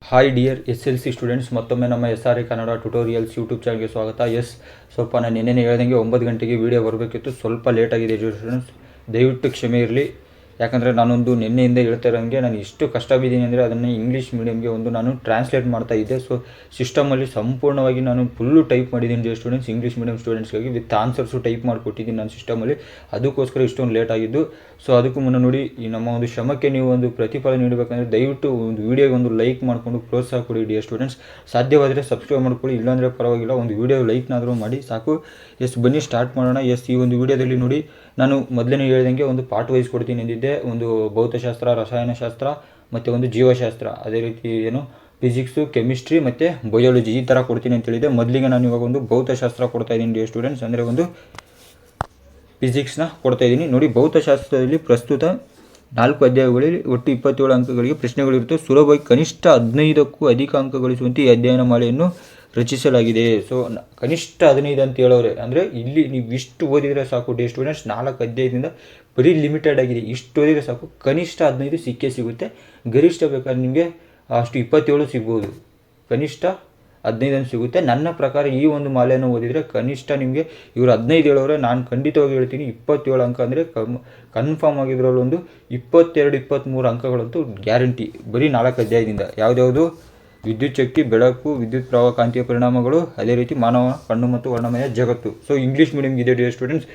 Hi dear SLC students, ಮತ್ತೊಮ್ಮೆ ನಮ್ಮ SRA Kannada tutorials YouTube ಚಾನಲ್ಗೆ ಸ್ವಾಗತ. ಸ್ವಲ್ಪ ನಾನು ನಿನ್ನೆ ಹೇಳ್ದಂಗೆ 9 ಗಂಟೆಗೆ ವೀಡಿಯೋ ಬರಬೇಕಿತ್ತು. ಸ್ವಲ್ಪ ಲೇಟಾಗಿದೆ ಸ್ಟೂಡೆಂಟ್ಸ್, ದಯವಿಟ್ಟು ಕ್ಷಮೆ ಇರಲಿ. ಯಾಕಂದರೆ ನಾನೊಂದು ನಿನ್ನೆಯಿಂದ ಹೇಳ್ತಾ ಇರೋಂಗೆ ನಾನು ಎಷ್ಟು ಕಷ್ಟ ಬಿದ್ದೀನಿ ಅಂದರೆ ಅದನ್ನು ಇಂಗ್ಲೀಷ್ ಮೀಡಿಯಮ್ಗೆ ನಾನು ಟ್ರಾನ್ಸ್ಲೇಟ್ ಮಾಡ್ತಾ ಇದ್ದೆ. ಸೊ ಸಿಸ್ಟಮಲ್ಲಿ ಸಂಪೂರ್ಣವಾಗಿ ನಾನು ಫುಲ್ಲು ಟೈಪ್ ಮಾಡಿದ್ದೀನಿ ಸ್ಟೂಡೆಂಟ್ಸ್, ಇಂಗ್ಲೀಷ್ ಮೀಡಿಯಮ್ ಸ್ಟೂಡೆಂಟ್ಸ್ಗಾಗಿ ವಿತ್ ಆನ್ಸರ್ಸು ಟೈಪ್ ಮಾಡಿಕೊಟ್ಟಿದ್ದೀನಿ ನಾನು ಸಿಸ್ಟಮಲ್ಲಿ. ಅದಕ್ಕೋಸ್ಕರ ಇಷ್ಟೊಂದು ಲೇಟ್ ಆಗಿದ್ದು. ಸೊ ಅದಕ್ಕೂ ಮುನ್ನ ನೋಡಿ, ಈ ನಮ್ಮ ಒಂದು ಶ್ರಮಕ್ಕೆ ನೀವು ಒಂದು ಪ್ರತಿಫಲ ನೀಡಬೇಕಂದ್ರೆ ದಯವಿಟ್ಟು ಒಂದು ವೀಡಿಯೋಗೆ ಒಂದು ಲೈಕ್ ಮಾಡಿಕೊಂಡು ಪ್ರೋತ್ಸಾಹ ಕೊಡಿ ಡಿಯರ್ ಸ್ಟೂಡೆಂಟ್ಸ್. ಸಾಧ್ಯವಾದರೆ ಸಬ್ಸ್ಕ್ರೈಬ್ ಮಾಡ್ಕೊಳ್ಳಿ, ಇಲ್ಲಾಂದರೆ ಪರವಾಗಿಲ್ಲ, ಒಂದು ವೀಡಿಯೋ ಲೈಕ್ನಾದರೂ ಮಾಡಿ ಸಾಕು. ಬನ್ನಿ ಸ್ಟಾರ್ಟ್ ಮಾಡೋಣ. ಈ ಒಂದು ವೀಡಿಯೋದಲ್ಲಿ ನೋಡಿ, ನಾನು ಮೊದಲೇ ಹೇಳ್ದಂಗೆ ಒಂದು ಪಾರ್ಟ್ ವೈಸ್ ಕೊಡ್ತೀನಿ ಎಂದಿದ್ದೆ. ಒಂದು ಭೌತಶಾಸ್ತ್ರ, ರಸಾಯನಶಾಸ್ತ್ರ ಮತ್ತು ಒಂದು ಜೀವಶಾಸ್ತ್ರ, ಅದೇ ರೀತಿ ಫಿಸಿಕ್ಸು, ಕೆಮಿಸ್ಟ್ರಿ ಮತ್ತು ಬಯಾಲಜಿ ಈ ಥರ ಕೊಡ್ತೀನಿ ಅಂತ ಹೇಳಿದೆ. ಮೊದಲಿಗೆ ನಾನು ಇವಾಗ ಒಂದು ಭೌತಶಾಸ್ತ್ರ ಕೊಡ್ತಾ ಇದ್ದೀನಿ ಡಿಯರ್ ಸ್ಟೂಡೆಂಟ್ಸ್, ಅಂದರೆ ಒಂದು ಫಿಸಿಕ್ಸ್ನ ಕೊಡ್ತಾಯಿದ್ದೀನಿ. ನೋಡಿ, ಭೌತಶಾಸ್ತ್ರದಲ್ಲಿ ಪ್ರಸ್ತುತ 4 ಅಧ್ಯಾಯಗಳಲ್ಲಿ ಒಟ್ಟು 27 ಅಂಕಗಳಿಗೆ ಪ್ರಶ್ನೆಗಳಿರುತ್ತೆ. ಸುಲಭವಾಗಿ ಕನಿಷ್ಠ 15ಕ್ಕೂ ಅಧಿಕ ಅಂಕ ಗಳಿಸುವಂತೆ ಈ ಅಧ್ಯಯನ ಮಾಲೆಯನ್ನು ರಚಿಸಲಾಗಿದೆ. ಸೊ ಕನಿಷ್ಠ 15 ಅಂತ ಹೇಳೋರೆ, ಅಂದರೆ ಇಲ್ಲಿ ನೀವು ಇಷ್ಟು ಓದಿದರೆ ಸಾಕು ಡಿಯರ್ ಸ್ಟೂಡೆಂಟ್ಸ್. 4 ಅಧ್ಯಾಯದಿಂದ ಬರೀ ಲಿಮಿಟೆಡ್ ಆಗಿದೆ, ಇಷ್ಟು ಓದಿದರೆ ಸಾಕು. ಕನಿಷ್ಠ 15 ಸಿಕ್ಕೇ ಸಿಗುತ್ತೆ. ಗರಿಷ್ಠ ಬೇಕಾದ್ರೆ ನಿಮಗೆ ಅಷ್ಟು 27 ಸಿಗ್ಬೋದು, ಕನಿಷ್ಠ 15 ಸಿಗುತ್ತೆ. ನನ್ನ ಪ್ರಕಾರ ಈ ಒಂದು ಮಾಲೆಯನ್ನು ಓದಿದರೆ ಕನಿಷ್ಠ ನಿಮಗೆ ಇವರು 15 ಹೇಳೋರೆ, ನಾನು ಖಂಡಿತವಾಗಿ ಹೇಳ್ತೀನಿ 27 ಅಂಕ ಅಂದರೆ ಕನ್ಫರ್ಮ್ ಆಗಿದ್ರಲ್ಲಿ ಒಂದು 22-23 ಅಂಕಗಳಂತೂ ಗ್ಯಾರಂಟಿ, ಬರೀ 4 ಅಧ್ಯಾಯದಿಂದ. ಯಾವುದ್ಯಾವುದು? ವಿದ್ಯುತ್ ಶಕ್ತಿ, ಬೆಳಕು, ವಿದ್ಯುತ್ ಪ್ರವಾಹ, ಕಾಂತೀಯ ಪರಿಣಾಮಗಳು, ಅದೇ ರೀತಿ ಮಾನವ ಕಣ್ಣು ಮತ್ತು ವರ್ಣಮಯ ಜಗತ್ತು. ಸೊ ಇಂಗ್ಲೀಷ್ ಮೀಡಿಯಮ್ಗೆ ಇದೆ ಡಿಯರ್ ಸ್ಟೂಡೆಂಟ್ಸ್,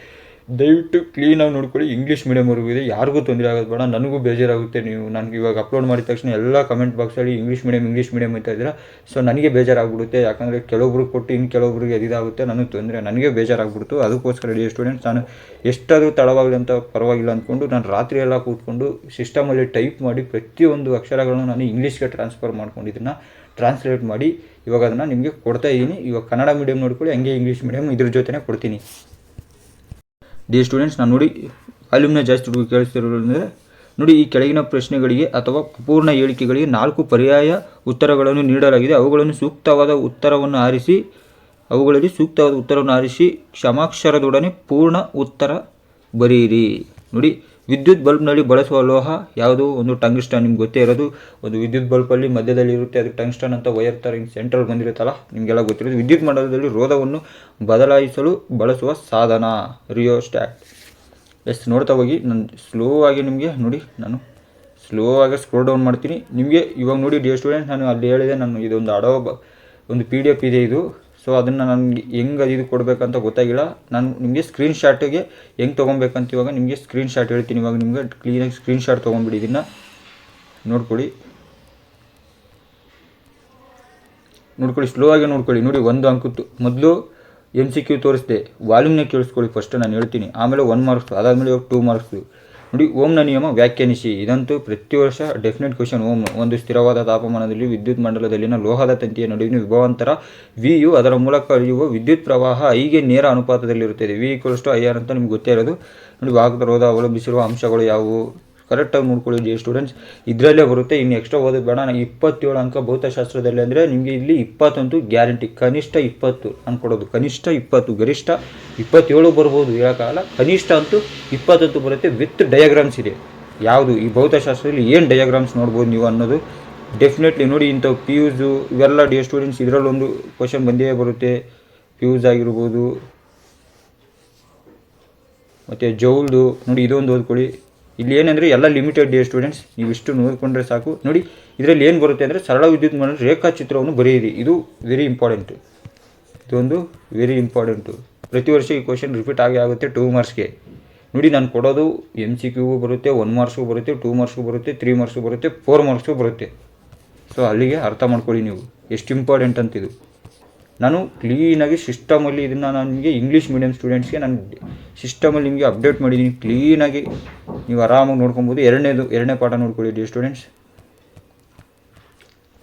ದಯವಿಟ್ಟು ಕ್ಲೀನಾಗಿ ನೋಡ್ಕೊಳ್ಳಿ. ಇಂಗ್ಲೀಷ್ ಮೀಡಿಯಮ್ವರೆಗೂ ಇದೆ, ಯಾರಿಗೂ ತೊಂದರೆ ಆಗೋದು ಬೇಡ, ನನಗೂ ಬೇಜಾರಾಗುತ್ತೆ. ನೀವು ನನಗೆ ಇವಾಗ ಅಪ್ಲೋಡ್ ಮಾಡಿದ ತಕ್ಷಣ ಎಲ್ಲ ಕಮೆಂಟ್ ಬಾಕ್ಸಲ್ಲಿ ಇಂಗ್ಲೀಷ್ ಮೀಡಿಯಮ್ ಅಂತ ಇದ್ದೀರಾ. ಸೊ ನನಗೆ ಬೇಜಾರಾಗ್ಬಿಡುತ್ತೆ, ಯಾಕಂದರೆ ಕೆಲವೊಬ್ರಿಗೆ ಕೊಟ್ಟು ಇನ್ನು ಕೆಲವೊಬ್ರಿಗೆ ಇದಾಗುತ್ತೆ, ನನಗೆ ತೊಂದರೆ, ನನಗೆ ಬೇಜಾರಾಗ್ಬಿಡ್ತು. ಅದಕ್ಕೋಸ್ಕರ ಡಿಯರ್ ಸ್ಟೂಡೆಂಟ್ಸ್, ನಾನು ಎಷ್ಟಾದರೂ ತಡವಾಗಲಿ ಅಂತ ಪರವಾಗಿಲ್ಲ ಅಂದ್ಕೊಂಡು ನಾನು ರಾತ್ರಿ ಎಲ್ಲ ಕೂತ್ಕೊಂಡು ಸಿಸ್ಟಮಲ್ಲಿ ಟೈಪ್ ಮಾಡಿ ಪ್ರತಿಯೊಂದು ಅಕ್ಷರಗಳನ್ನು ನಾನು ಇಂಗ್ಲೀಷ್ಗೆ ಟ್ರಾನ್ಸ್ಫರ್ ಮಾಡ್ಕೊಂಡಿದ್ದನ್ನು ಟ್ರಾನ್ಸ್ಲೇಟ್ ಮಾಡಿ ಇವಾಗ ಅದನ್ನು ನಿಮಗೆ ಕೊಡ್ತಾ ಇದ್ದೀನಿ. ಇವಾಗ ಕನ್ನಡ ಮೀಡಿಯಮ್ ನೋಡ್ಕೊಳ್ಳಿ, ಹಂಗೆ ಇಂಗ್ಲೀಷ್ ಮೀಡಿಯಮ್ ಇದ್ರ ಜೊತೆನೇ ಕೊಡ್ತೀನಿ ಡಿಯರ್ ಸ್ಟೂಡೆಂಟ್ಸ್. ನಾನು ನೋಡಿ ವಾಲ್ಯೂಮ್ನ ಜಾಸ್ತಿ ಹುಡುಗಿ ಕೇಳಿಸ್ತಿರೋದಂದರೆ ನೋಡಿ, ಈ ಕೆಳಗಿನ ಪ್ರಶ್ನೆಗಳಿಗೆ ಅಥವಾ ಅಪೂರ್ಣ ಹೇಳಿಕೆಗಳಿಗೆ 4 ಪರ್ಯಾಯ ಉತ್ತರಗಳನ್ನು ನೀಡಲಾಗಿದೆ. ಅವುಗಳಲ್ಲಿ ಸೂಕ್ತವಾದ ಉತ್ತರವನ್ನು ಆರಿಸಿ ಕ್ಷಮಾಕ್ಷರದೊಡನೆ ಪೂರ್ಣ ಉತ್ತರ ಬರೆಯಿರಿ. ನೋಡಿ, ವಿದ್ಯುತ್ ಬಲ್ಬ್ನಲ್ಲಿ ಬಳಸುವ ಲೋಹ ಯಾವುದು? ಒಂದು ಟಂಗ್ಸ್ಟನ್. ನಿಮ್ಗೆ ಗೊತ್ತೇ ಇರೋದು, ಒಂದು ವಿದ್ಯುತ್ ಬಲ್ಬಲ್ಲಿ ಮಧ್ಯದಲ್ಲಿ ಇರುತ್ತೆ, ಅದು ಟಂಗ್ಸ್ಟನ್ ಅಂತ ವೈರ್ ಥರ ಹಿಂಗೆ ಸೆಂಟ್ರಲ್ ಬಂದಿರುತ್ತಲ್ಲ, ನಿಮಗೆಲ್ಲ ಗೊತ್ತಿರೋದು. ವಿದ್ಯುತ್ ಮಂಡಲದಲ್ಲಿ ರೋಧವನ್ನು ಬದಲಾಯಿಸಲು ಬಳಸುವ ಸಾಧನ ರಿಯೋಸ್ಟ್ಯಾಟ್. ನೋಡ್ತಾ ಹೋಗಿ. ನಾನು ಸ್ಲೋ ಆಗಿ ನಿಮಗೆ ನೋಡಿ, ನಾನು ಸ್ಲೋ ಆಗಿ ಸ್ಕ್ರೋಲ್ ಡೌನ್ ಮಾಡ್ತೀನಿ ನಿಮಗೆ. ಇವಾಗ ನೋಡಿ ಡಿಯರ್ ಸ್ಟೂಡೆಂಟ್, ನಾನು ಅಲ್ಲಿ ಹೇಳಿದೆ, ನಾನು ಇದೊಂದು ಒಂದು PDF ಇದೆ ಇದು. ಸೊ ಅದನ್ನು ನನಗೆ ಹೆಂಗೆ ಇದು ಕೊಡಬೇಕಂತ ಗೊತ್ತಾಗಿಲ್ಲ. ನಾನು ನಿಮಗೆ ಸ್ಕ್ರೀನ್ಶಾಟಿಗೆ ಹೆಂಗೆ ತೊಗೊಬೇಕಂತ ಇವಾಗ ನಿಮಗೆ ಸ್ಕ್ರೀನ್ಶಾಟ್ ಹೇಳ್ತೀನಿ. ಇವಾಗ ನಿಮಗೆ ಕ್ಲೀನಾಗಿ ಸ್ಕ್ರೀನ್ಶಾಟ್ ತೊಗೊಂಡ್ಬಿಡಿ, ಇದನ್ನು ನೋಡ್ಕೊಳ್ಳಿ, ಸ್ಲೋ ಆಗಿ ನೋಡ್ಕೊಳ್ಳಿ. ನೋಡಿ, 1 ಅಂಕದ್ದು ಮೊದಲು MCQ ತೋರಿಸಿದೆ, ವಾಲ್ಯೂಮ್ನ ಕೇಳಿಸ್ಕೊಳ್ಳಿ ಫಸ್ಟ್, ನಾನು ಹೇಳ್ತೀನಿ, ಆಮೇಲೆ 1 ಮಾರ್ಕ್ಸ್, ಅದಾದಮೇಲೆ 2 ಮಾರ್ಕ್ಸು. ನೋಡಿ, ಓಮ್ನ ನಿಯಮ ವ್ಯಾಖ್ಯಾನಿಸಿ. ಇದಂತೂ ಪ್ರತಿ ವರ್ಷ ಡೆಫಿನೆಟ್ ಕ್ವಶನ್. ಓಮ್ ಒಂದು ಸ್ಥಿರವಾದ ತಾಪಮಾನದಲ್ಲಿ ವಿದ್ಯುತ್ ಮಂಡಲದಲ್ಲಿನ ಲೋಹದ ತಂತಿಯ ನಡುವಿನ ವಿಭವಾಂತರ ವಿಯು ಅದರ ಮೂಲಕ ಹರಿಯುವ ವಿದ್ಯುತ್ ಪ್ರವಾಹ ಐಗೆ ನೇರ ಅನುಪಾತದಲ್ಲಿರುತ್ತದೆ. V=IR ಅಂತ ನಿಮ್ಗೆ ಗೊತ್ತೇ ಇರೋದು. ನೋಡಿ, ವಾಹಕದ ರೋಧ ಅವಲಂಬಿಸಿರುವ ಅಂಶಗಳು ಯಾವುವು? ಕರೆಕ್ಟಾಗಿ ನೋಡ್ಕೊಳ್ಳಿ ಡಿಯರ್ ಸ್ಟೂಡೆಂಟ್ಸ್, ಇದರಲ್ಲೇ ಬರುತ್ತೆ. ಇನ್ನು ಎಕ್ಸ್ಟ್ರಾ ಓದೋದು ಬೇಡ. ನಾನು 27 ಅಂಕ ಭೌತಶಾಸ್ತ್ರದಲ್ಲಿ ಅಂದರೆ ನಿಮಗೆ ಇಲ್ಲಿ 20 ಅಂತೂ ಗ್ಯಾರಂಟಿ. ಕನಿಷ್ಠ 20 ನಾನು ಕೊಡೋದು, ಕನಿಷ್ಠ 20, ಗರಿಷ್ಠ 27 ಬರ್ಬೋದು, ಹೇಳೋಕ್ಕಾಗಲ್ಲ. ಕನಿಷ್ಠ ಅಂತೂ 20 ಅಂತೂ ಬರುತ್ತೆ. ವಿತ್ ಡಯಾಗ್ರಾಮ್ಸ್ ಇದೆ. ಯಾವುದು ಈ ಭೌತಶಾಸ್ತ್ರದಲ್ಲಿ ಏನು ಡಯಾಗ್ರಾಮ್ಸ್ ನೋಡ್ಬೋದು ನೀವು ಅನ್ನೋದು ಡೆಫಿನೆಟ್ಲಿ ನೋಡಿ. ಇಂಥವು ಫ್ಯೂಸು ಇವೆಲ್ಲ ಡಿಯರ್ ಸ್ಟೂಡೆಂಟ್ಸ್ ಇದರಲ್ಲೊಂದು ಕ್ವಶನ್ ಬಂದೇ ಬರುತ್ತೆ. ಫ್ಯೂಸ್ ಆಗಿರ್ಬೋದು ಮತ್ತು ಜೌಲ್ದು. ನೋಡಿ, ಇದೊಂದು ಓದ್ಕೊಳ್ಳಿ. ಇಲ್ಲಿ ಏನಂದರೆ ಎಲ್ಲ ಲಿಮಿಟೆಡ್ ಡಿಯರ್ ಸ್ಟೂಡೆಂಟ್ಸ್, ನೀವು ಇಷ್ಟು ನೋಡಿಕೊಂಡ್ರೆ ಸಾಕು. ನೋಡಿ, ಇದರಲ್ಲಿ ಏನು ಬರುತ್ತೆ ಅಂದರೆ ಸರಳ ವಿದ್ಯುತ್ ಮಂಡಲ ರೇಖಾಚಿತ್ರವನ್ನು ಬರೆಯಿರಿ. ಇದು ವೆರಿ ಇಂಪಾರ್ಟೆಂಟು, ಇದೊಂದು ವೆರಿ ಇಂಪಾರ್ಟೆಂಟು. ಪ್ರತಿ ವರ್ಷ ಈ ಕ್ವಶನ್ ರಿಪೀಟ್ ಆಗುತ್ತೆ 2 ಮಾರ್ಕ್ಸ್ಗೆ. ನೋಡಿ, ನಾನು ಕೊಡೋದು MCQ ಬರುತ್ತೆ, 1 ಮಾರ್ಕ್ಸ್ಗೂ ಬರುತ್ತೆ, 2 ಮಾರ್ಕ್ಸ್ಗೂ ಬರುತ್ತೆ, 3 ಮಾರ್ಕ್ಸ್ಗೂ ಬರುತ್ತೆ, 4 ಮಾರ್ಕ್ಸ್ಗೂ ಬರುತ್ತೆ. ಸೊ ಅಲ್ಲಿಗೆ ಅರ್ಥ ಮಾಡ್ಕೊಳ್ಳಿ ನೀವು ಎಷ್ಟು ಇಂಪಾರ್ಟೆಂಟ್ ಅಂತಿದು. ನಾನು ಕ್ಲೀನಾಗಿ ಸಿಸ್ಟಮಲ್ಲಿ ಇದನ್ನು ನಾನು ನಿಮಗೆ ಇಂಗ್ಲೀಷ್ ಮೀಡಿಯಮ್ ಸ್ಟೂಡೆಂಟ್ಸ್ಗೆ ನಾನು ಸಿಸ್ಟಮಲ್ಲಿ ನಿಮಗೆ ಅಪ್ಡೇಟ್ ಮಾಡಿದ್ದೀನಿ. ಕ್ಲೀನಾಗಿ ನೀವು ಆರಾಮಾಗಿ ನೋಡ್ಕೊಬೋದು. ಎರಡನೇ ಪಾಠ ನೋಡ್ಕೊಳ್ಳಿ ಡಿಯರ್ ಸ್ಟೂಡೆಂಟ್ಸ್.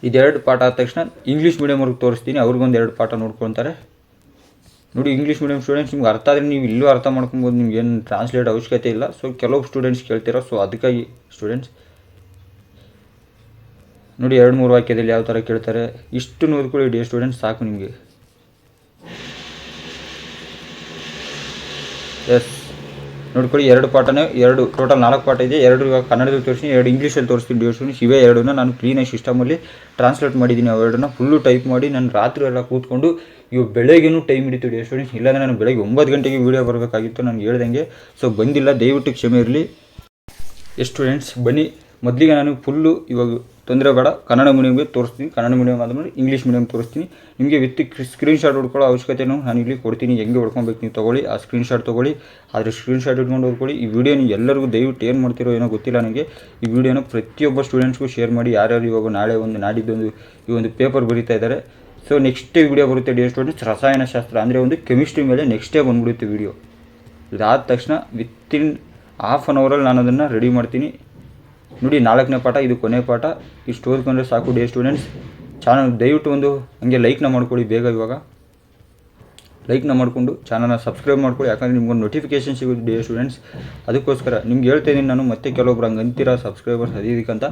ಇದೆರಡು ಪಾಠ ಆದ ತಕ್ಷಣ ಇಂಗ್ಲೀಷ್ ಮೀಡಿಯಮ್ವರೆಗೆ ತೋರಿಸ್ತೀನಿ, ಅವ್ರಿಗೊಂದು 2 ಪಾಠ ನೋಡ್ಕೊತಾರೆ. ನೋಡಿ, ಇಂಗ್ಲೀಷ್ ಮೀಡಿಯಮ್ ಸ್ಟೂಡೆಂಟ್ಸ್ ನಿಮ್ಗೆ ಅರ್ಥ ಆದರೆ ನೀವು ಇಲ್ಲೂ ಅರ್ಥ ಮಾಡ್ಕೊಬೋದು, ನಿಮ್ಗೆ ಏನು ಟ್ರಾನ್ಸ್ಲೇಟ್ ಅವಶ್ಯಕತೆ ಇಲ್ಲ. ಸೊ ಕೆಲವು ಸ್ಟೂಡೆಂಟ್ಸ್ ಕೇಳ್ತೀರಾ, ಸೊ ಅದಕ್ಕಾಗಿ ಸ್ಟೂಡೆಂಟ್ಸ್ ನೋಡಿ 2-3 ವಾಕ್ಯದಲ್ಲಿ ಯಾವ ಥರ ಕೇಳ್ತಾರೆ, ಇಷ್ಟು ನೋಡ್ಕೊಳ್ಳಿ ಡಿಯರ್ ಸ್ಟೂಡೆಂಟ್ಸ್, ಸಾಕು ನಿಮಗೆ. ನೋಡ್ಕೊಳ್ಳಿ, 2 ಪಾಠನೇ, 2 ಟೋಟಲ್ 4 ಪಾಠ ಇದೆ. 2 ಇವಾಗ ಕನ್ನಡದಲ್ಲಿ ತೋರಿಸ್ತೀನಿ, 2 ಇಂಗ್ಲೀಷಲ್ಲಿ ತೋರಿಸ್ತೀನಿ ಡಿಯರ್ ಸ್ಟೂಡೆಂಟ್ಸ್. ಇವೇ 2ನ್ನ ನಾನು ಕ್ಲೀನಾಗಿ ಸಿಸ್ಟಮಲ್ಲಿ ಟ್ರಾನ್ಸ್ಲೇಟ್ ಮಾಡಿದ್ದೀನಿ. ಅವೆರಡನ್ನ ಫುಲ್ಲು ಟೈಪ್ ಮಾಡಿ ನಾನು ರಾತ್ರಿ ಎಲ್ಲ ಕೂತ್ಕೊಂಡು ಇವು ಬೆಳಗ್ಗೆನೂ ಟೈಮ್ ಹಿಡಿತು ಡಿಯರ್ ಸ್ಟೂಡೆಂಟ್ಸ್. ಇಲ್ಲಾಂದರೆ ನಾನು ಬೆಳಗ್ಗೆ 9 ಗಂಟೆಗೆ ವೀಡಿಯೋ ಬರಬೇಕಾಗಿತ್ತು, ನಾನು ಹೇಳ್ದಂಗೆ. ಸೊ ಬಂದಿಲ್ಲ, ದಯವಿಟ್ಟು ಕ್ಷಮೆ ಇರಲಿ. ಸ್ಟೂಡೆಂಟ್ಸ್ ಬನ್ನಿ, ಮೊದಲಿಗೆ ನಾನು ಫುಲ್ಲು ಇವಾಗ ತೊಂದರೆ ಬೇಡ, ಕನ್ನಡ ಮೀಡಿಯಮ್ಗೆ ತೋರಿಸ್ತೀನಿ. ಕನ್ನಡ ಮೀಡಿಯಮ್ ಆದಮೇಲೆ ಇಂಗ್ಲೀಷ್ ಮೀಡಿಯಮ್ ತೋರಿಸ್ತೀನಿ. ನಿಮಗೆ ವಿತ್ ಸ್ಕ್ರೀನ್ಶಾಟ್ ಹೊಡ್ಕೊಳ್ಳೋ ಅವಶ್ಯಕತೆಯೂ ನಾನು ಇಲ್ಲಿ ಕೊಡ್ತೀನಿ. ಹೆಂಗೆ ಹೊಡ್ಕೊಬೇಕು ನೀವು ತೊಗೊಳ್ಳಿ, ಆ ಸ್ಕ್ರೀನ್ಶಾಟ್ ತೊಗೊಳ್ಳಿ. ಆದರೆ ಸ್ಕ್ರೀನ್ಶಾಟ್ ಇಟ್ಕೊಂಡು ಹೋಗ್ಕೊಳ್ಳಿ. ಈ ವಿಡಿಯೋ ನೀವು ಎಲ್ಲರಿಗೂ ದಯವಿಟ್ಟು ಏನು ಮಾಡ್ತಿರೋ ಏನೋ ಗೊತ್ತಿಲ್ಲ ನನಗೆ. ಈ ವಿಡಿಯೋನ ಪ್ರತಿಯೊಬ್ಬ ಸ್ಟೂಡೆಂಟ್ಸ್ಗೂ ಶೇರ್ ಮಾಡಿ. ಯಾರ್ಯಾರು ಇವಾಗ ನಾಳೆ ನಾಡಿದ್ದೊಂದು ಈ ಒಂದು ಪೇಪರ್ ಬರೀತಾ ಇದ್ದಾರೆ. ಸೊ ನೆಕ್ಸ್ಟ್ ವಿಡಿಯೋ ಬರುತ್ತೆ ಡಿಯರ್ ಸ್ಟೂಡೆಂಟ್ಸ್, ರಸಾಯನಶಾಸ್ತ್ರ ಅಂದರೆ ಒಂದು ಕೆಮಿಸ್ಟ್ರಿ ಮೇಲೆ ನೆಕ್ಸ್ಟೇ ಬಂದ್ಬಿಡುತ್ತೆ ವಿಡಿಯೋ. ಇದಾದ ತಕ್ಷಣ ವಿತಿನ್ ಹಾಫ್ ಆನ್ ಅವರಲ್ಲಿ ನಾನು ಅದನ್ನು ರೆಡಿ ಮಾಡ್ತೀನಿ. ನೋಡಿ, 4ನೇ ಪಾಠ, ಇದು ಕೊನೆ ಪಾಠ. ಇಷ್ಟು ಓದ್ಕೊಂಡ್ರೆ ಸಾಕು ಡಿಯರ್ ಸ್ಟೂಡೆಂಟ್ಸ್. ಚಾನಲ್ ದಯವಿಟ್ಟು ಒಂದು ಹಂಗೆ ಲೈಕ್ನ ಮಾಡ್ಕೊಳ್ಳಿ ಬೇಗ. ಇವಾಗ ಲೈಕ್ನ ಮಾಡಿಕೊಂಡು ಚಾನಲ್ನ ಸಬ್ಸ್ಕ್ರೈಬ್ ಮಾಡ್ಕೊಳ್ಳಿ, ಯಾಕಂದರೆ ನಿಮ್ಗೊಂದು ನೋಟಿಫಿಕೇಷನ್ ಸಿಗುತ್ತೆ ಡಿಯರ್ ಸ್ಟೂಡೆಂಟ್ಸ್. ಅದಕ್ಕೋಸ್ಕರ ನಿಮ್ಗೆ ಹೇಳ್ತಾಯಿದ್ದೀನಿ ನಾನು. ಮತ್ತೆ ಕೆಲವೊಬ್ರು ಹಂಗೆ ಅಂತೀರ ಸಬ್ಸ್ಕ್ರೈಬರ್ಸ್ ಅದಕ್ಕಂತ.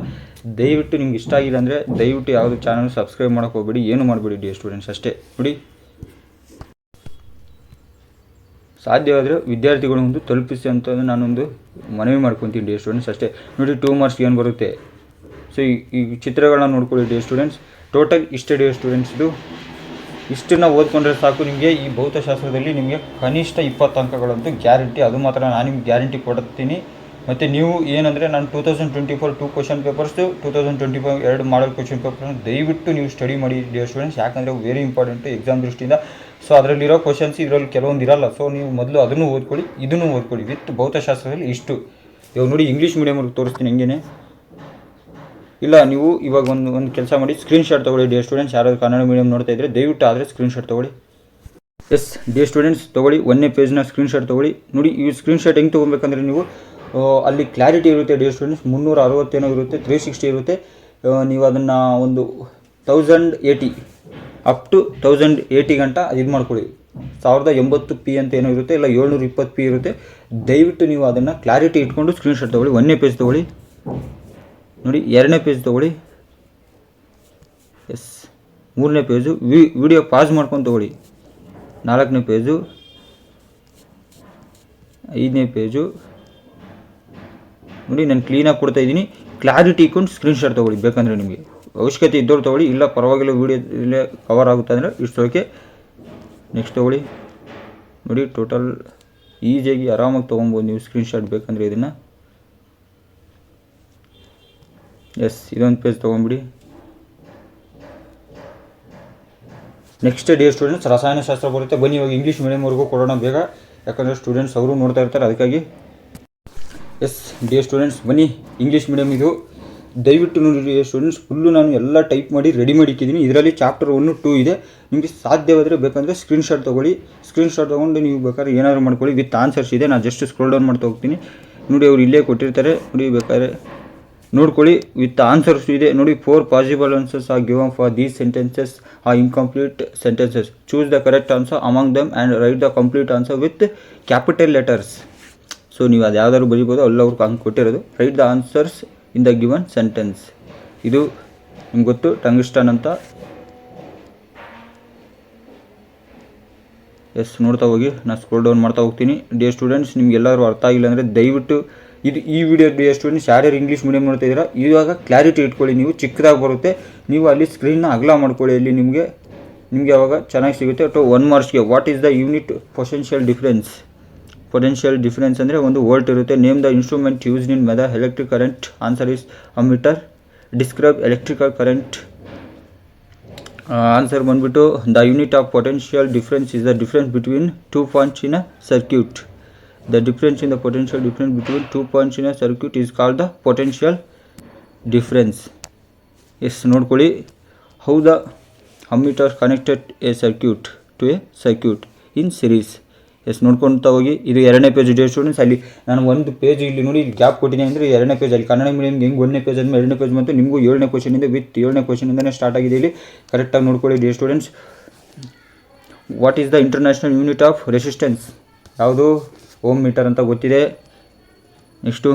ದಯವಿಟ್ಟು ನಿಮ್ಗೆ ಇಷ್ಟ ಆಗಿಲ್ಲ ಅಂದರೆ ದಯವಿಟ್ಟು ಯಾವುದು ಚಾನಲ್ ಸಬ್ಸ್ಕ್ರೈಬ್ ಮಾಡೋಕ್ಕೆ ಹೋಗಬೇಡಿ, ಏನು ಮಾಡಬೇಡಿ ಡಿಯರ್ ಸ್ಟೂಡೆಂಟ್ಸ್ ಅಷ್ಟೇ. ನೋಡಿ, ಸಾಧ್ಯವಾದರೆ ವಿದ್ಯಾರ್ಥಿಗಳು ಒಂದು ತಲುಪಿಸಿ ಅಂತ ನಾನೊಂದು ಮನವಿ ಮಾಡ್ಕೊತೀನಿ ಡಿಯರ್ ಸ್ಟೂಡೆಂಟ್ಸ್ ಅಷ್ಟೇ. ನೋಡಿ, 2 ಮಾರ್ಕ್ಸ್ಗೆ ಏನು ಬರುತ್ತೆ. ಸೊ ಈ ಚಿತ್ರಗಳನ್ನ ನೋಡ್ಕೊಳ್ಳಿ ಡಿಯರ್ ಸ್ಟೂಡೆಂಟ್ಸ್. ಟೋಟಲ್ ಇಷ್ಟೇ ಡಿಯರ್ ಸ್ಟೂಡೆಂಟ್ಸ್. ಇಷ್ಟನ್ನು ಓದ್ಕೊಂಡ್ರೆ ಸಾಕು ನಿಮಗೆ. ಈ ಭೌತಶಾಸ್ತ್ರದಲ್ಲಿ ನಿಮಗೆ ಕನಿಷ್ಠ 20 ಅಂಕಗಳಂತೂ ಗ್ಯಾರಂಟಿ. ಅದು ಮಾತ್ರ ನಾನು ನಿಮ್ಗೆ ಗ್ಯಾರಂಟಿ ಕೊಡ್ತೀನಿ. ಮತ್ತು ನೀವು ಏನಂದರೆ ನಾನು 2024 2 ಕ್ವಶನ್ ಪೇಪರ್ಸು, 2025 2 ಮಾಡಲ್ ಕ್ವಶನ್ ಪೇಪರ್ನ ದಯವಿಟ್ಟು ನೀವು ಸ್ಟಡಿ ಮಾಡಿ ಡಿಯರ್ ಸ್ಟೂಡೆಂಟ್ಸ್. ಯಾಕಂದರೆ ವೆರಿ ಇಂಪಾರ್ಟೆಂಟು ಎಕ್ಸಾಮ್ ದೃಷ್ಟಿಯಿಂದ. ಸೊ ಅದರಲ್ಲಿರೋ ಕ್ವಶನ್ಸ್ ಇದರಲ್ಲಿ ಕೆಲವೊಂದು ಇರಲ್ಲ. ಸೊ ನೀವು ಮೊದಲು ಅದನ್ನು ಓದ್ಕೊಳ್ಳಿ, ಇದನ್ನು ಓದ್ಕೊಳ್ಳಿ. ವಿತ್ ಭೌತಶಾಸ್ತ್ರದಲ್ಲಿ ಇಷ್ಟು. ಇವಾಗ ನೋಡಿ, ಇಂಗ್ಲೀಷ್ ಮೀಡಿಯಮ್ಗೆ ತೋರಿಸ್ತೀನಿ ಹೆಂಗೇನೆ. ಇಲ್ಲ, ನೀವು ಇವಾಗ ಒಂದು ಕೆಲಸ ಮಾಡಿ, ಸ್ಕ್ರೀನ್ಶಾಟ್ ತೊಗೊಳ್ಳಿ ಡಿಯರ್ ಸ್ಟೂಡೆಂಟ್ಸ್. ಯಾರಾದರೂ ಕನ್ನಡ ಮೀಡಿಯಮ್ ನೋಡ್ತಾ ಇದ್ದರೆ ದಯವಿಟ್ಟು ಆದರೆ ಸ್ಕ್ರೀನ್ಶಾಟ್ ತೊಗೊಳ್ಳಿ. ಎಸ್ ಡಿಯರ್ ಸ್ಟೂಡೆಂಟ್ಸ್, ತೊಗೊಳ್ಳಿ 1ನೇ ಪೇಜ್ನ ಸ್ಕ್ರೀನ್ಶಾಟ್ ತೊಗೊಳ್ಳಿ. ನೋಡಿ, ಈ ಸ್ಕ್ರೀನ್ಶಾಟ್ ಹೆಂಗೆ ತೊಗೊಬೇಕಂದ್ರೆ ನೀವು ಅಲ್ಲಿ ಕ್ಲಾರಿಟಿ ಇರುತ್ತೆ ಡಿಯರ್ ಸ್ಟೂಡೆಂಟ್ಸ್. 360 ಏನೋ ಇರುತ್ತೆ, 360 ಇರುತ್ತೆ. ನೀವು ಅದನ್ನು ಒಂದು 1080 ಅಪ್ ಟು 1080 ಗಂಟ ಇದು ಮಾಡ್ಕೊಳ್ಳಿ. 1080p ಅಂತ ಏನೋ ಇರುತ್ತೆ, ಇಲ್ಲ 720p ಇರುತ್ತೆ. ದಯವಿಟ್ಟು ನೀವು ಅದನ್ನು ಕ್ಲಾರಿಟಿ ಇಟ್ಕೊಂಡು ಸ್ಕ್ರೀನ್ಶಾಟ್ ತೊಗೊಳ್ಳಿ. 1ನೇ ಪೇಜ್ ತೊಗೊಳ್ಳಿ. ನೋಡಿ, 2ನೇ ಪೇಜ್ ತೊಗೊಳ್ಳಿ. ಎಸ್, 3ನೇ ಪೇಜು ವಿಡಿಯೋ ಪಾಸ್ ಮಾಡ್ಕೊಂಡು ತೊಗೊಳ್ಳಿ. 4ನೇ ಪೇಜು, 5ನೇ ಪೇಜು. ನೋಡಿ, ನಾನು ಕ್ಲೀನಾಗಿ ಕೊಡ್ತಾ ಇದ್ದೀನಿ. ಕ್ಲಾರಿಟಿ ಇಟ್ಕೊಂಡು ಸ್ಕ್ರೀನ್ಶಾಟ್ ತೊಗೊಳ್ಳಿ. ಬೇಕಂದರೆ ನಿಮಗೆ ಅವಶ್ಯಕತೆ ಇದ್ದವ್ರು ತೊಗೊಳ್ಳಿ, ಇಲ್ಲ ಪರವಾಗಿಲ್ಲ ವೀಡಿಯೋ ಇಲ್ಲೇ ಕವರ್ ಆಗುತ್ತೆ ಅಂದರೆ ಇಷ್ಟು ಓಕೆ. ನೆಕ್ಸ್ಟ್ ತೊಗೊಳ್ಳಿ. ನೋಡಿ, ಟೋಟಲ್ ಈಸಿಯಾಗಿ ಆರಾಮಾಗಿ ತೊಗೊಬೋದು ನೀವು ಸ್ಕ್ರೀನ್ಶಾಟ್ ಬೇಕಂದರೆ ಇದನ್ನು. ಎಸ್, ಇದೊಂದು ಪೇಜ್ ತೊಗೊಂಬಿಡಿ. ನೆಕ್ಸ್ಟ್ ಡಿಯರ್ ಸ್ಟೂಡೆಂಟ್ಸ್, ರಸಾಯನಶಾಸ್ತ್ರ ಬರುತ್ತೆ. ಬನ್ನಿ ಇವಾಗ ಇಂಗ್ಲೀಷ್ ಮೀಡಿಯಮ್ವರೆಗೂ ಕೊಡೋಣ ಬೇಗ, ಯಾಕಂದರೆ ಸ್ಟೂಡೆಂಟ್ಸ್ ಅವರು ನೋಡ್ತಾ ಇರ್ತಾರೆ, ಅದಕ್ಕಾಗಿ. ಎಸ್ ಡಿಯರ್ ಸ್ಟೂಡೆಂಟ್ಸ್, ಬನ್ನಿ ಇಂಗ್ಲೀಷ್ ಮೀಡಿಯಮ್ ಇದು. ದಯವಿಟ್ಟು ನೋಡಿ ಡಿಯರ್ ಸ್ಟೂಡೆಂಟ್ಸ್, ಫುಲ್ಲು ನಾನು ಎಲ್ಲ ಟೈಪ್ ಮಾಡಿ ರೆಡಿ ಮಾಡಿ ಇಟ್ಟಿದ್ದೀನಿ. ಇದರಲ್ಲಿ ಚಾಪ್ಟರ್ 1, 2 ಇದೆ. ನಿಮಗೆ ಸಾಧ್ಯವಾದರೆ ಬೇಕಂದರೆ ಸ್ಕ್ರೀನ್ಶಾಟ್ ತೊಗೊಳ್ಳಿ. ಸ್ಕ್ರೀನ್ಶಾಟ್ ತೊಗೊಂಡು ನೀವು ಬೇಕಾದ್ರೆ ಏನಾದರೂ ಮಾಡ್ಕೊಳ್ಳಿ. ವಿತ್ ಆನ್ಸರ್ಸ್ ಇದೆ. ನಾನು ಜಸ್ಟ್ ಸ್ಕ್ರೋಲ್ ಡೌನ್ ಮಾಡ್ತಾ ಹೋಗ್ತೀನಿ. ನೋಡಿ, ಅವ್ರು ಇಲ್ಲೇ ಕೊಟ್ಟಿರ್ತಾರೆ. ನೋಡಿ, ಬೇಕಾದ್ರೆ ನೋಡ್ಕೊಳ್ಳಿ. ವಿತ್ ಆನ್ಸರ್ಸ್ ಇದೆ. ನೋಡಿ, 4 possible answers are given for these sentences are incomplete sentences. Choose the correct answer among them and right the complete answer with capital letters. So ನೀವು ಅದು ಯಾವ್ದಾದ್ರು ಬರೀಬೋದು, ಅಲ್ಲವ್ರಿಗೆ ಹಂಗೆ ಕೊಟ್ಟಿರೋದು. Right the answers in the given sentence. ಇದು ನಿಮ್ಗೆ ಗೊತ್ತು, tungsten ಅಂತ. S, ನೋಡ್ತಾ ಹೋಗಿ. ನಾನು ಸ್ಕ್ರೋಲ್ ಡೌನ್ ಮಾಡ್ತಾ ಹೋಗ್ತೀನಿ. ಡಿಯರ್ ಸ್ಟೂಡೆಂಟ್ಸ್, ನಿಮ್ಗೆಲ್ಲರೂ ಅರ್ಥ ಆಗಿಲ್ಲ ಅಂದರೆ ದಯವಿಟ್ಟು ಈ ವಿಡಿಯೋ ಡಿಯರ್ ಸ್ಟೂಡೆಂಟ್ಸ್ ಯಾರ್ಯಾರು ಇಂಗ್ಲೀಷ್ ಮೀಡಿಯಮ್ ನೋಡ್ತಾ ಇದ್ದೀರಾ, ಇವಾಗ ಕ್ಲಾರಿಟಿ ಇಟ್ಕೊಳ್ಳಿ. ನೀವು ಚಿಕ್ಕದಾಗಿ ಬರುತ್ತೆ, ನೀವು ಅಲ್ಲಿ ಸ್ಕ್ರೀನ್ನ ಅಗಲ ಮಾಡ್ಕೊಳ್ಳಿ. ಅಲ್ಲಿ ನಿಮಗೆ ಅವಾಗ ಚೆನ್ನಾಗಿ ಸಿಗುತ್ತೆ. ಒಟ್ಟು 1 ಮಾರ್ಕ್ಸ್ಗೆ what is the unit potential difference. Potential difference ಅಂದರೆ ಒಂದು ವೋಲ್ಟ್ ಇರುತ್ತೆ. Name the instrument used in method electric current. Answer is ammeter. Describe electrical current. Answer ಬಂದುಬಿಟ್ಟು the unit of potential difference is the difference between 2 points in a circuit. The difference in the potential difference between 2 points in a circuit is called the potential difference. Yes, ನೋಡ್ಕೊಳ್ಳಿ. How the ammeter connected a circuit to a circuit in series. Yes, ನೋಡ್ಕೊಳ್ತಾ ಹೋಗಿ. ಇದು 2ನೇ page dear students. ಅಲ್ಲಿ ನಾನು ಒಂದು page ಇಲ್ಲಿ ನೋಡಿ ಗ್ಯಾಪ್ ಕೊಟ್ಟಿದ್ದೀನಿ ಅಂದರೆ 2ನೇ ಪೇಜ್. ಅಲ್ಲಿ ಕನ್ನಡ ಮೀಡಿಯಮ್ಗೆ ಹೆಂಗೆ 1ನೇ ಪೇಜ್ ಆದಮೇಲೆ 2ನೇ ಪೇಜ್ ಬಂತು, ನಿಮಗೂ 7ನೇ ಕ್ವಶನಿಂದ ವಿತ್ 7ನೇ ಕ್ವಶನಿಂದನೇ ಸ್ಟಾರ್ಟ್ ಆಗಿದೆ. ಇಲ್ಲಿ ಕರೆಕ್ಟಾಗಿ ನೋಡ್ಕೊಳ್ಳಿ dear students. What is the international unit of resistance. ಯಾವುದು? ಓಮ್ ಮೀಟರ್ ಅಂತ ಗೊತ್ತಿದೆ. ನೆಕ್ಸ್ಟು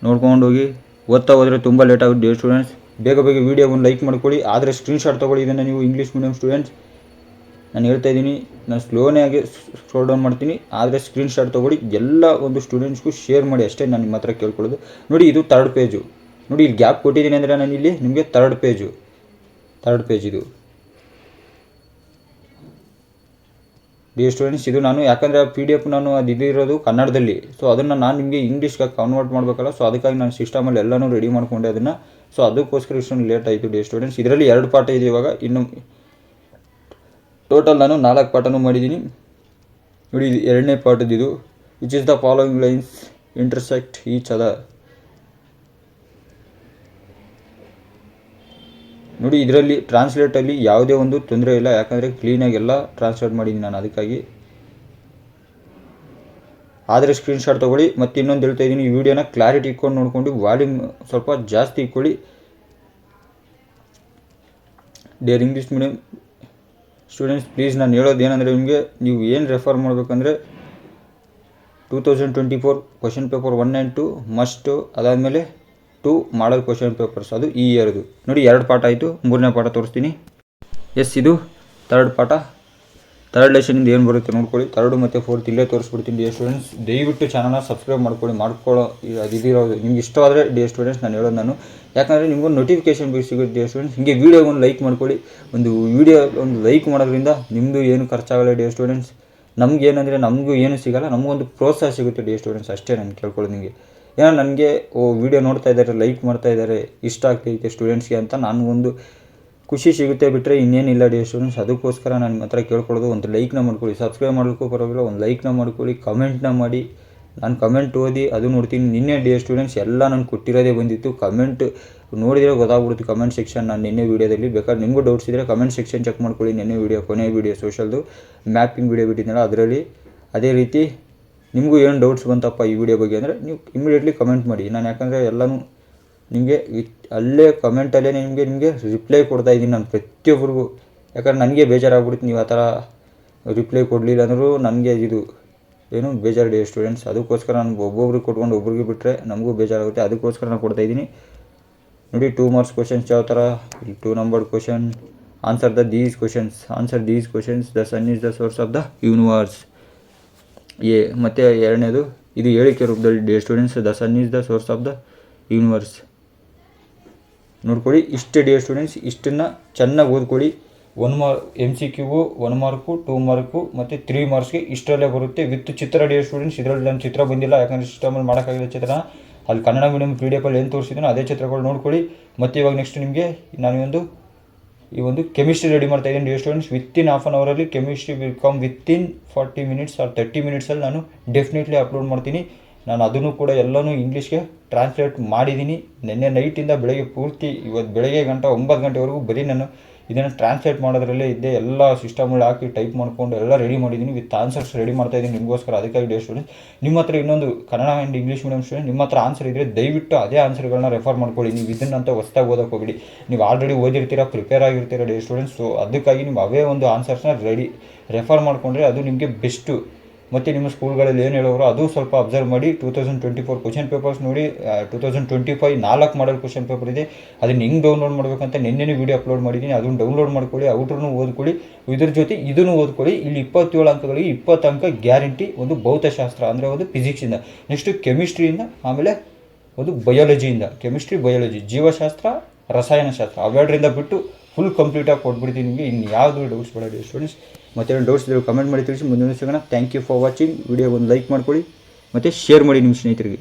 ನೋಡ್ಕೊಂಡು ಹೋಗಿ. ಓದ್ತಾ ಹೋದರೆ ತುಂಬ ಲೇಟ್ ಆಗುತ್ತೆ ಡಿಯರ್ ಸ್ಟೂಡೆಂಟ್ಸ್. ಬೇಗ ವೀಡಿಯೋವನ್ನು ಲೈಕ್ ಮಾಡ್ಕೊಳ್ಳಿ. ಆದರೆ ಸ್ಕ್ರೀನ್ಶಾಟ್ ತೊಗೊಳ್ಳಿ ಇದನ್ನು ನೀವು ಇಂಗ್ಲೀಷ್ ಮೀಡಿಯಮ್ ಸ್ಟೂಡೆಂಟ್ಸ್. ನಾನು ಹೇಳ್ತಾ ಇದ್ದೀನಿ, ನಾನು ಸ್ಲೋನೇ ಆಗಿ ಸ್ಕ್ರೋಲ್ ಡೌನ್ ಮಾಡ್ತೀನಿ, ಆದರೆ ಸ್ಕ್ರೀನ್ಶಾಟ್ ತೊಗೊಳ್ಳಿ, ಎಲ್ಲ ಒಂದು ಸ್ಟೂಡೆಂಟ್ಸ್ಗೂ ಶೇರ್ ಮಾಡಿ ಅಷ್ಟೇ ನಾನು ನಿಮ್ಮ ಹತ್ರ ಕೇಳ್ಕೊಳ್ಳೋದು. ನೋಡಿ, ಇದು 3rd ಪೇಜು. ನೋಡಿ, ಇಲ್ಲಿ ಗ್ಯಾಪ್ ಕೊಟ್ಟಿದ್ದೀನಿ ಅಂದರೆ ನಾನು ಇಲ್ಲಿ ನಿಮಗೆ 3rd ಪೇಜ್ ಇದು ಡಿಯರ್ ಸ್ಟೂಡೆಂಟ್ಸ್. ಇದು ನಾನು ಯಾಕಂದರೆ PDF ನಾನು ಅದು ಇದಿರೋದು ಕನ್ನಡದಲ್ಲಿ, ಸೊ ಅದನ್ನು ನಾನು ನಿಮಗೆ ಇಂಗ್ಲೀಷ್ಗೆ ಕನ್ವರ್ಟ್ ಮಾಡಬೇಕಲ್ಲ, ಸೊ ಅದಕ್ಕಾಗಿ ನಾನು ಸಿಸ್ಟಮಲ್ಲಿ ಎಲ್ಲನೂ ರೆಡಿ ಮಾಡ್ಕೊಂಡೆ ಅದನ್ನು. ಸೊ ಅದಕ್ಕೋಸ್ಕರ ಇಷ್ಟೊಂದು ಲೇಟ್ ಆಯಿತು ಡಿಯರ್ ಸ್ಟೂಡೆಂಟ್ಸ್. ಇದರಲ್ಲಿ 2 ಪಾಠ ಇದೆ ಇವಾಗ, ಇನ್ನು ಟೋಟಲ್ ನಾನು 4 ಪಾಠನೂ ಮಾಡಿದ್ದೀನಿ. ನೋಡಿ, ಇದು 2ನೇ ಪಾಠದ್ದು, which is the following lines intersect each other. ನೋಡಿ, ಇದರಲ್ಲಿ ಟ್ರಾನ್ಸ್ಲೇಟಲ್ಲಿ ಯಾವುದೇ ಒಂದು ತೊಂದರೆ ಇಲ್ಲ, ಯಾಕಂದರೆ ಕ್ಲೀನಾಗಿ ಎಲ್ಲ ಟ್ರಾನ್ಸ್ಲೇಟ್ ಮಾಡಿದ್ದೀನಿ ನಾನು ಅದಕ್ಕಾಗಿ. ಆದರೆ ಸ್ಕ್ರೀನ್ಶಾಟ್ ತೊಗೊಳ್ಳಿ. ಮತ್ತು ಇನ್ನೊಂದು ಹೇಳ್ತಾ ಇದ್ದೀನಿ, ಈ ವಿಡಿಯೋನ ಕ್ಲಾರಿಟಿ ಇಟ್ಕೊಂಡು ನೋಡಿಕೊಂಡು ವಾಲ್ಯೂಮ್ ಸ್ವಲ್ಪ ಜಾಸ್ತಿ ಇಟ್ಕೊಳ್ಳಿ. Dear English medium students, please ನಾನು ಹೇಳೋದು ಏನಂದರೆ, ನಿಮಗೆ ನೀವು ಏನು ರೆಫರ್ ಮಾಡಬೇಕಂದ್ರೆ 2024 ಕ್ವಶನ್ ಪೇಪರ್ 1 and 2 ಮಸ್ಟು, ಅದಾದಮೇಲೆ 2 ಮಾಡಲ್ ಕ್ವಶನ್ ಪೇಪರ್ಸ್, ಅದು ಈ ಇಯರ್ದು. ನೋಡಿ, 2 ಪಾಠ ಆಯಿತು. 3ನೇ ಪಾಠ ತೋರಿಸ್ತೀನಿ. ಇದು 3rd ಪಾಠ. 3rd ಲೆಸನಿಂದ ಏನು ಬರುತ್ತೆ ನೋಡ್ಕೊಳ್ಳಿ. 3rd ಮತ್ತು 4th ಇಲ್ಲೇ ತೋರಿಸ್ಬಿಡ್ತೀನಿ ಡಿಯರ್ ಸ್ಟೂಡೆಂಟ್ಸ್. ದಯವಿಟ್ಟು ಚಾನಲ್ನ ಸಬ್ಸ್ಕ್ರೈಬ್ ಮಾಡ್ಕೊಳ್ಳೋ ಅದು ಇದಿರೋದು ನಿಮ್ಗೆ ಇಷ್ಟವಾದರೆ ಡಿಯರ್ ಸ್ಟೂಡೆಂಟ್ಸ್ ನಾನು ಹೇಳೋದು ನಾನು, ಯಾಕಂದರೆ ನಿಮ್ಗೊಂದು ನೋಟಿಫಿಕೇಶನ್ ಸಿಗುತ್ತೆ ಡಿಯರ್ ಸ್ಟೂಡೆಂಟ್ಸ್. ಹಿಂಗೆ ವೀಡಿಯೋಗೆ ಒಂದು ಲೈಕ್ ಮಾಡ್ಕೊಳ್ಳಿ. ಒಂದು ವೀಡಿಯೋ ಒಂದು ಲೈಕ್ ಮಾಡೋದ್ರಿಂದ ನಿಮ್ಮದು ಏನು ಖರ್ಚಾಗಲ್ಲ ಡಿಯರ್ ಸ್ಟೂಡೆಂಟ್ಸ್. ನಮಗೇನಂದರೆ ನಮಗೂ ಏನು ಸಿಗೋಲ್ಲ, ನಮಗೊಂದು ಪ್ರೋತ್ಸಾಹ ಸಿಗುತ್ತೆ ಡಿಯರ್ ಸ್ಟೂಡೆಂಟ್ಸ್, ಅಷ್ಟೇ ನಾನು ಕೇಳ್ಕೊಳ್ಳೋದು ನಿಮಗೆ. ಏನೋ ನನಗೆ ವೀಡಿಯೋ ನೋಡ್ತಾ ಇದ್ದಾರೆ, ಲೈಕ್ ಮಾಡ್ತಾ ಇದ್ದಾರೆ, ಇಷ್ಟ ಆಗ್ತೈತೆ ಸ್ಟೂಡೆಂಟ್ಸ್ಗೆ ಅಂತ ನನಗೊಂದು ಖುಷಿ ಸಿಗುತ್ತೆ, ಬಿಟ್ಟರೆ ಇನ್ನೇನಿಲ್ಲ ಡಿಯರ್ ಸ್ಟೂಡೆಂಟ್ಸ್. ಅದಕ್ಕೋಸ್ಕರ ನಾನು ನಿಮ್ಮ ಹತ್ರ ಕೇಳ್ಕೊಳ್ಳೋದು, ಒಂದು ಲೈಕ್ನ ಮಾಡ್ಕೊಳ್ಳಿ. ಸಬ್ಸ್ಕ್ರೈಬ್ ಮಾಡೋಕ್ಕೂ ಪರವಾಗಿಲ್ಲ, ಒಂದು ಲೈಕ್ನ ಮಾಡ್ಕೊಳ್ಳಿ, ಕಮೆಂಟ್ನ ಮಾಡಿ. ನಾನು ಕಮೆಂಟ್ ಓದಿ ಅದು ನೋಡ್ತೀನಿ. ನಿನ್ನೆ ಡಿಯರ್ ಸ್ಟೂಡೆಂಟ್ಸ್ ಎಲ್ಲ ನಾನು ಕೊಟ್ಟಿರೋದೇ ಬಂದಿತ್ತು. ಕಮೆಂಟ್ ನೋಡಿದರೆ ಗೊತ್ತಾಗ್ಬಿಡುತ್ತೆ ಕಮೆಂಟ್ ಸೆಕ್ಷನ್. ನಾನು ನಿನ್ನೆ ವೀಡಿಯೋದಲ್ಲಿ ಬೇಕಾದ್ರೆ ನಿಮಗೂ ಡೌಟ್ಸ್ ಇದ್ದರೆ ಕಮೆಂಟ್ ಸೆಕ್ಷನ್ ಚೆಕ್ ಮಾಡ್ಕೊಳ್ಳಿ. ನಿನ್ನೆ ವೀಡಿಯೋ, ಕೊನೆ ವೀಡಿಯೋ ಸೋಷಲ್ದು ಮ್ಯಾಪಿಂಗ್ ವೀಡಿಯೋ ಬಿಟ್ಟಿದ್ದೆನಲ್ಲ ಅದರಲ್ಲಿ. ಅದೇ ರೀತಿ ನಿಮಗೂ ಏನು ಡೌಟ್ಸ್ ಬಂತಪ್ಪ ಈ ವಿಡಿಯೋ ಬಗ್ಗೆ ಅಂದರೆ ನೀವು ಇಮಿಡಿಯೇಟ್ಲಿ ಕಮೆಂಟ್ ಮಾಡಿ. ನಾನು ಯಾಕಂದರೆ ಎಲ್ಲನೂ ನಿಮಗೆ ಅಲ್ಲೇ ಕಮೆಂಟಲ್ಲೇ ನಿಮಗೆ ರಿಪ್ಲೈ ಕೊಡ್ತಾಯಿದ್ದೀನಿ ನಾನು ಪ್ರತಿಯೊಬ್ಬರಿಗೂ. ಯಾಕಂದ್ರೆ ನನಗೆ ಬೇಜಾರಾಗ್ಬಿಡುತ್ತೆ, ನೀವು ಆ ಥರ ರಿಪ್ಲೈ ಕೊಡಲಿಲ್ಲ ಅಂದರೂ ನನಗೆ ಇದು ಏನು ಬೇಜಾರು ಡಿಯರ್ ಸ್ಟೂಡೆಂಟ್ಸ್. ಅದಕ್ಕೋಸ್ಕರ ನಾನು ಒಬ್ಬೊಬ್ರಿಗೆ ಕೊಟ್ಕೊಂಡು ಒಬ್ರಿಗೆ ಬಿಟ್ಟರೆ ನಮಗೂ ಬೇಜಾರಾಗುತ್ತೆ. ಅದಕ್ಕೋಸ್ಕರ ನಾನು ಕೊಡ್ತಾಯಿದ್ದೀನಿ. ನೋಡಿ, 2 ಮಾರ್ಕ್ಸ್ ಕ್ವಶನ್ಸ್ ಯಾವ ಥರ, 2 numbered question. Answer these questions. The sun is the source of the universe. ಮತ್ತು 2ನೇದು ಇದು ಹೇಳಿಕೆ ರೂಪದಲ್ಲಿ dear students, the sun is the source of the universe. ನೋಡ್ಕೊಳ್ಳಿ, ಇಷ್ಟೇ ಡಿಯರ್ ಸ್ಟೂಡೆಂಟ್ಸ್. ಇಷ್ಟನ್ನು ಚೆನ್ನಾಗಿ ಓದ್ಕೊಳ್ಳಿ. 1 MCQ 1 ಮಾರ್ಕು, 2 ಮಾರ್ಕು ಮತ್ತು 3 ಮಾರ್ಕ್ಸ್ಗೆ ಇಷ್ಟರಲ್ಲೇ ಬರುತ್ತೆ ವಿತ್ ಚಿತ್ರ ಡಿಯರ್ ಸ್ಟೂಡೆಂಟ್ಸ್. ಇದರಲ್ಲಿ ನನ್ನ ಚಿತ್ರ ಬಂದಿಲ್ಲ, ಯಾಕಂದರೆ ಸಿಸ್ಟಮಲ್ಲಿ ಮಾಡೋಕ್ಕಾಗಿಲ್ಲ ಚಿತ್ರ. ಅಲ್ಲಿ ಕನ್ನಡ ಮೀಡಿಯಮ್ PDF ಅಲ್ಲಿ ಏನು ತೋರಿಸಿದ್ದೀನೋ ಅದೇ ಚಿತ್ರಗಳು ನೋಡ್ಕೊಳ್ಳಿ. ಮತ್ತು ಇವಾಗ ನೆಕ್ಸ್ಟ್ ನಿಮಗೆ ನಾನು ಈ ಒಂದು ಕೆಮಿಸ್ಟ್ರಿ ರೆಡಿ ಮಾಡ್ತಾ ಇದ್ದೀನಿ dear students. Within half an ಅವರಲ್ಲಿ chemistry will come within 40 minutes or 30 minutesಲ್ಲಿ ನಾನು ಡೆಫಿನೆಟ್ಲಿ ಅಪ್ಲೋಡ್ ಮಾಡ್ತೀನಿ. ನಾನು ಅದನ್ನು ಕೂಡ ಎಲ್ಲನೂ ಇಂಗ್ಲೀಷ್ಗೆ ಟ್ರಾನ್ಸ್ಲೇಟ್ ಮಾಡಿದ್ದೀನಿ. ನಿನ್ನೆ ನೈಟಿಂದ ಬೆಳಗ್ಗೆ ಪೂರ್ತಿ ಇವತ್ತು ಬೆಳಗ್ಗೆ 9 ಗಂಟೆವರೆಗೂ ಬರೀ ನಾನು ಇದನ್ನು ಟ್ರಾನ್ಸ್ಲೇಟ್ ಮಾಡೋದ್ರಲ್ಲೇ ಇದ್ದೆ. ಎಲ್ಲ ಸಿಸ್ಟಮಲ್ಲಿ ಹಾಕಿ ಟೈಪ್ ಮಾಡಿಕೊಂಡು ಎಲ್ಲ ರೆಡಿ ಮಾಡಿದ್ದೀನಿ. ವಿತ್ ಆನ್ಸರ್ಸ್ ರೆಡಿ ಮಾಡ್ತಾಯಿದ್ದೀನಿ ನಿಮಗೋಸ್ಕರ. ಅದಕ್ಕಾಗಿ ಡಿಯರ್ ಸ್ಟೂಡೆಂಟ್ಸ್, ನಿಮ್ಮ ಹತ್ರ ಇನ್ನೊಂದು Kannada and English medium student ನಿಮ್ಮ ಹತ್ರ ಆನ್ಸರ್ ಇದ್ದರೆ ದಯವಿಟ್ಟು ಅದೇ ಆನ್ಸರ್ಗಳನ್ನ ರೆಫರ್ ಮಾಡ್ಕೊಳ್ಳಿ. ನೀವು ಇದನ್ನಂತ ಹೊಸ್ದಾಗಿ ಓದೋಕೆ ಹೋಗಬೇಡಿ. ನೀವು ಆಲ್ರೆಡಿ ಓದಿರ್ತೀರ, ಪ್ರಿಪೇರ್ ಆಗಿರ್ತೀರ ಡಿಯರ್ ಸ್ಟೂಡೆಂಟ್ಸ್. ಸೊ ಅದಕ್ಕಾಗಿ ನೀವು ಅವೇ ಒಂದು ಆನ್ಸರ್ಸ್ನ ರೆಫರ್ ಮಾಡಿಕೊಂಡ್ರೆ ಅದು ನಿಮಗೆ ಬೆಸ್ಟು. ಮತ್ತು ನಿಮ್ಮ ಸ್ಕೂಲ್ಗಳಲ್ಲಿ ಏನು ಹೇಳೋರು ಅದು ಸ್ವಲ್ಪ ಅಬ್ಸರ್ವ್ ಮಾಡಿ. 2024 ಕ್ವಶನ್ ಪೇಪರ್ಸ್ ನೋಡಿ. 2025 4 ಮಾಡಲ್ ಕ್ವಶನ್ ಪೇಪರ್ ಇದೆ. ಅದನ್ನು ಹೆಂಗೆ ಡೌನ್ಲೋಡ್ ಮಾಡಬೇಕಂತ ನಿನ್ನೆ ವೀಡಿಯೋ ಅಪ್ಲೋಡ್ ಮಾಡಿದ್ದೀನಿ. ಅದನ್ನು ಡೌನ್ಲೋಡ್ ಮಾಡ್ಕೊಳ್ಳಿ, ಔಟ್ರನ್ನು ಓದ್ಕೊಳ್ಳಿ, ಇದ್ರ ಜೊತೆ ಇದನ್ನು ಓದ್ಕೊಳ್ಳಿ. ಇಲ್ಲಿ 27 ಅಂಕಗಳಿಗೆ 20 ಅಂಕ ಗ್ಯಾರಂಟಿ. ಒಂದು ಭೌತಶಾಸ್ತ್ರ ಅಂದರೆ ಒಂದು ಫಿಸಿಕ್ಸಿಂದ, ನೆಕ್ಸ್ಟು ಕೆಮಿಸ್ಟ್ರಿಯಿಂದ, ಆಮೇಲೆ ಒಂದು ಬಯಾಲಜಿಯಿಂದ, ಕೆಮಿಸ್ಟ್ರಿ, ಬಯಾಲಜಿ, ಜೀವಶಾಸ್ತ್ರ, ರಸಾಯನಶಾಸ್ತ್ರ ಅವೆರಡರಿಂದ ಬಿಟ್ಟು ಫುಲ್ ಕಂಪ್ಲೀಟಾಗಿ ಕೊಟ್ಬಿಡ್ತೀನಿ ನಿಮಗೆ. ಇನ್ನು ಯಾವುದು ಡೌಟ್ಸ್ ಬೇಡ ಡಿಯರ್ ಸ್ಟೂಡೆಂಟ್ಸ್. ಮತ್ತು ಡೌಟ್ಸ್ ಇದ್ದರೆ ಕಮೆಂಟ್ ಮಾಡಿ ತಿಳಿಸಿ. ಮುಂದಿನ ಸಿಗೋಣ. Thank you for watching. Video ಒಂದು ಲೈಕ್ ಮಾಡ್ಕೊಳ್ಳಿ ಮತ್ತು ಶೇರ್ ಮಾಡಿ ನಿಮ್ಮ ಸ್ನೇಹಿತರಿಗೆ.